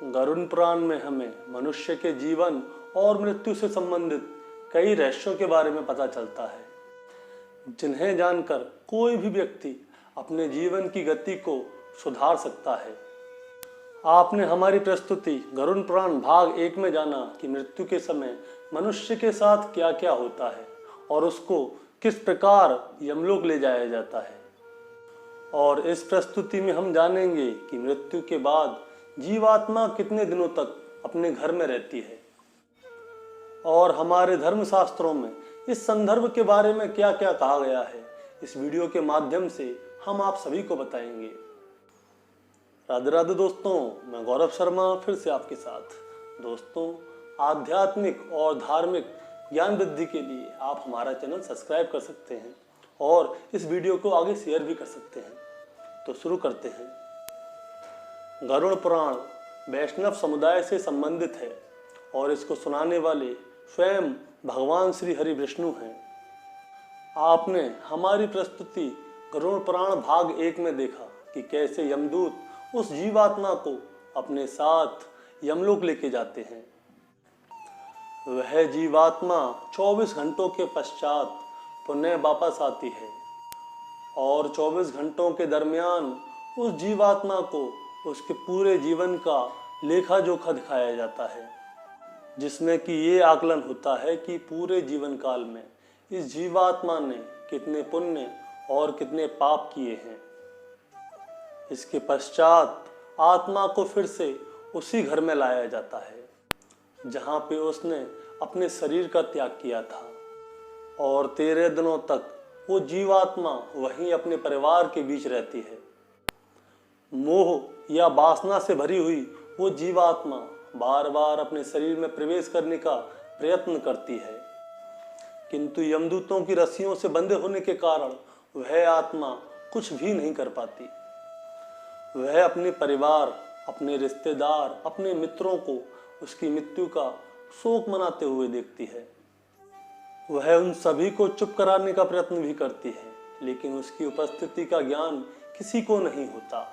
गरुड़ पुराण में हमें मनुष्य के जीवन और मृत्यु से संबंधित कई रहस्यों के बारे में पता चलता है, जिन्हें जानकर कोई भी व्यक्ति अपने जीवन की गति को सुधार सकता है। आपने हमारी प्रस्तुति गरुड़ पुराण भाग 1 में जाना कि मृत्यु के समय मनुष्य के साथ क्या क्या होता है और उसको किस प्रकार यमलोक ले जाया जाता है। और इस प्रस्तुति में हम जानेंगे कि मृत्यु के बाद जीवात्मा कितने दिनों तक अपने घर में रहती है और हमारे धर्मशास्त्रों में इस संदर्भ के बारे में क्या क्या कहा गया है। इस वीडियो के माध्यम से हम आप सभी को बताएंगे। राधे राधे दोस्तों, मैं गौरव शर्मा फिर से आपके साथ। दोस्तों, आध्यात्मिक और धार्मिक ज्ञान वृद्धि के लिए आप हमारा चैनल सब्सक्राइब कर सकते हैं और इस वीडियो को आगे शेयर भी कर सकते हैं। तो शुरू करते हैं। गरुड़ पुराण वैष्णव समुदाय से संबंधित है और इसको सुनाने वाले स्वयं भगवान श्री हरि विष्णु हैं। आपने हमारी प्रस्तुति गरुड़ पुराण भाग 1 में देखा कि कैसे यमदूत उस जीवात्मा को अपने साथ यमलोक लेके जाते हैं। वह जीवात्मा 24 घंटों के पश्चात पुनः वापस आती है और 24 घंटों के दरमियान उस जीवात्मा को उसके पूरे जीवन का लेखा जोखा दिखाया जाता है, जिसमें कि ये आकलन होता है कि पूरे जीवन काल में इस जीवात्मा ने कितने पुण्य और कितने पाप किए हैं। इसके पश्चात आत्मा को फिर से उसी घर में लाया जाता है जहाँ पे उसने अपने शरीर का त्याग किया था और 13 दिनों तक वो जीवात्मा वहीं अपने परिवार के बीच रहती है। मोह या वासना से भरी हुई वो जीवात्मा बार बार अपने शरीर में प्रवेश करने का प्रयत्न करती है, किंतु यमदूतों की रस्सियों से बंधे होने के कारण वह आत्मा कुछ भी नहीं कर पाती। वह अपने परिवार, अपने रिश्तेदार, अपने मित्रों को उसकी मृत्यु का शोक मनाते हुए देखती है। वह उन सभी को चुप कराने का प्रयत्न भी करती है, लेकिन उसकी उपस्थिति का ज्ञान किसी को नहीं होता।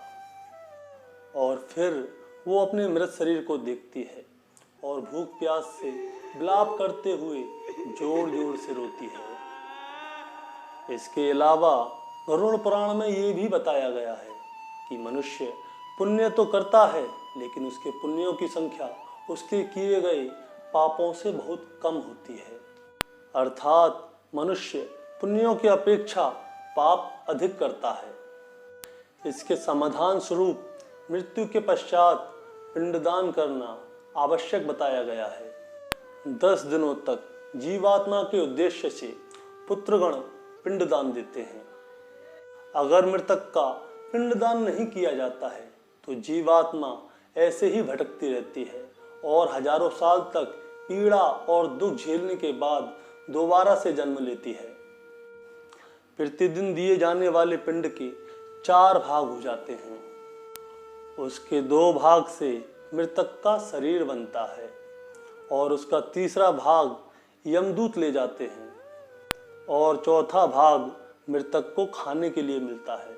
और फिर वो अपने मृत शरीर को देखती है और भूख प्यास से विलाप करते हुए जोर जोर से रोती है। इसके अलावा गरुड़ पुराण में ये भी बताया गया है कि मनुष्य पुण्य तो करता है, लेकिन उसके पुण्यों की संख्या उसके किए गए पापों से बहुत कम होती है। अर्थात मनुष्य पुण्यों की अपेक्षा पाप अधिक करता है। इसके समाधान स्वरूप मृत्यु के पश्चात पिंडदान करना आवश्यक बताया गया है। 10 दिनों तक जीवात्मा के उद्देश्य से पुत्रगण पिंडदान देते हैं। अगर मृतक का पिंडदान नहीं किया जाता है तो जीवात्मा ऐसे ही भटकती रहती है और हजारों साल तक पीड़ा और दुख झेलने के बाद दोबारा से जन्म लेती है। प्रतिदिन दिए जाने वाले पिंड के 4 भाग हो जाते हैं। उसके 2 भाग से मृतक का शरीर बनता है और उसका तीसरा भाग यमदूत ले जाते हैं और चौथा भाग मृतक को खाने के लिए मिलता है।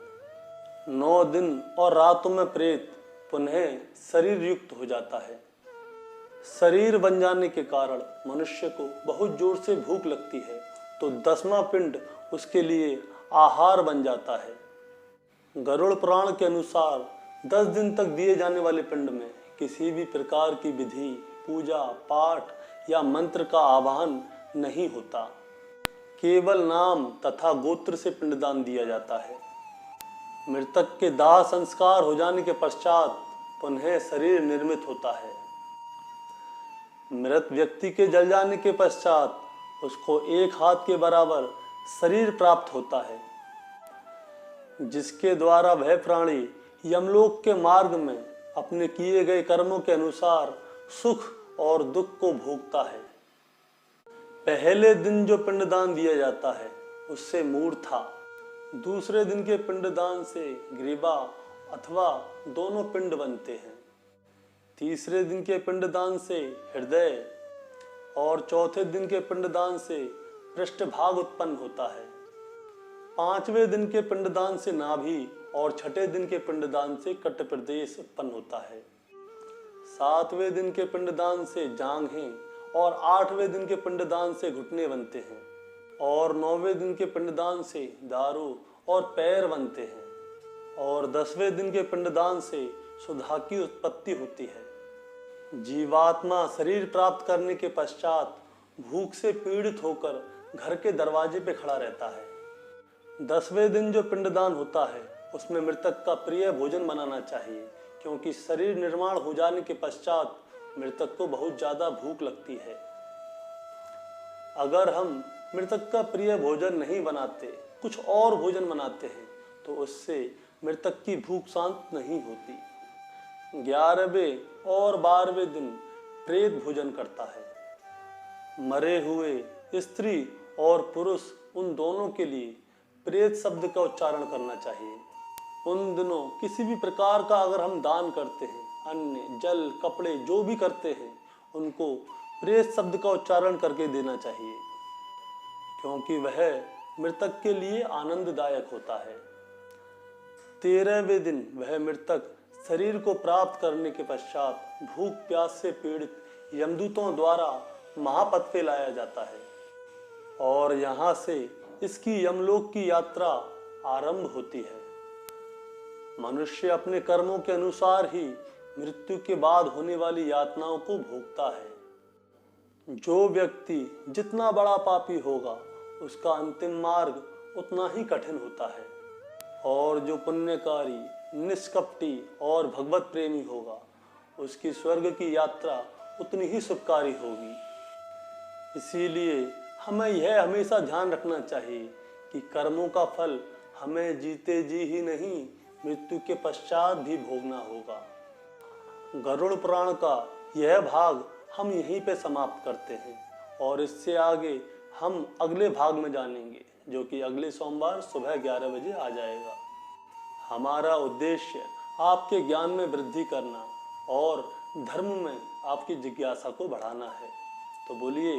9 दिन और रातों में प्रेत पुनः शरीर युक्त हो जाता है। शरीर बन जाने के कारण मनुष्य को बहुत जोर से भूख लगती है, तो 10वां पिंड उसके लिए आहार बन जाता है। गरुड़ पुराण के अनुसार 10 दिन तक दिए जाने वाले पिंड में किसी भी प्रकार की विधि, पूजा पाठ या मंत्र का आवाहन नहीं होता। केवल नाम तथा गोत्र से पिंडदान दिया जाता है। मृतक के दाह संस्कार हो जाने के पश्चात पुनः शरीर निर्मित होता है। मृत व्यक्ति के जल जाने के पश्चात उसको 1 हाथ के बराबर शरीर प्राप्त होता है, जिसके द्वारा वह प्राणी यमलोक के मार्ग में अपने किए गए कर्मों के अनुसार सुख और दुख को भोगता है। पहले दिन जो पिंडदान दिया जाता है उससे मूर्धा, दूसरे दिन के पिंडदान से ग्रीवा अथवा दोनों पिंड बनते हैं, तीसरे दिन के पिंडदान से हृदय और चौथे दिन के पिंडदान से पृष्ठभाग उत्पन्न होता है। 5वें दिन के पिंडदान से नाभि और 6ठे दिन के पिंडदान से कट प्रदेश उत्पन्न होता है। 7वें दिन के पिंडदान से जांघें और 8वें दिन के पिंडदान से घुटने बनते हैं और 9वें दिन के पिंडदान से दारू और पैर बनते हैं और 10वें दिन के पिंडदान से सुधा की उत्पत्ति होती है। जीवात्मा शरीर प्राप्त करने के पश्चात भूख से पीड़ित होकर घर के दरवाजे पे खड़ा रहता है। 10वें दिन जो पिंडदान होता है उसमें मृतक का प्रिय भोजन बनाना चाहिए, क्योंकि शरीर निर्माण हो जाने के पश्चात मृतक को बहुत ज़्यादा भूख लगती है। अगर हम मृतक का प्रिय भोजन नहीं बनाते, कुछ और भोजन बनाते हैं, तो उससे मृतक की भूख शांत नहीं होती। 11वें और 12वें दिन प्रेत भोजन करता है। मरे हुए स्त्री और पुरुष उन दोनों के लिए प्रेत शब्द का उच्चारण करना चाहिए। उन दिनों किसी भी प्रकार का अगर हम दान करते हैं, अन्न, जल, कपड़े जो भी करते हैं, उनको प्रेत शब्द का उच्चारण करके देना चाहिए, क्योंकि वह मृतक के लिए आनंददायक होता है। 13वें दिन वह मृतक शरीर को प्राप्त करने के पश्चात भूख प्यास से पीड़ित यमदूतों द्वारा महापथ पे लाया जाता है और यहाँ से इसकी यमलोक की यात्रा आरंभ होती है। मनुष्य अपने कर्मों के अनुसार ही मृत्यु के बाद होने वाली यातनाओं को भोगता है। जो व्यक्ति जितना बड़ा पापी होगा उसका अंतिम मार्ग उतना ही कठिन होता है, और जो पुण्यकारी, निष्कपटी और भगवत प्रेमी होगा उसकी स्वर्ग की यात्रा उतनी ही सुखकारी होगी। इसीलिए हमें यह हमेशा ध्यान रखना चाहिए कि कर्मों का फल हमें जीते जी ही नहीं, मृत्यु के पश्चात भी भोगना होगा। गरुड़ पुराण का यह भाग हम यहीं पे समाप्त करते हैं और इससे आगे हम अगले भाग में जानेंगे, जो कि अगले सोमवार सुबह 11 बजे आ जाएगा। हमारा उद्देश्य आपके ज्ञान में वृद्धि करना और धर्म में आपकी जिज्ञासा को बढ़ाना है। तो बोलिए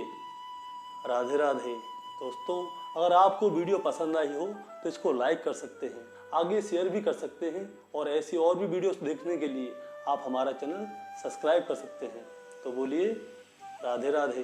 राधे राधे। दोस्तों, अगर आपको वीडियो पसंद आई हो तो इसको लाइक कर सकते हैं, आगे शेयर भी कर सकते हैं, और ऐसी और भी वीडियोस देखने के लिए आप हमारा चैनल सब्सक्राइब कर सकते हैं। तो बोलिए राधे राधे।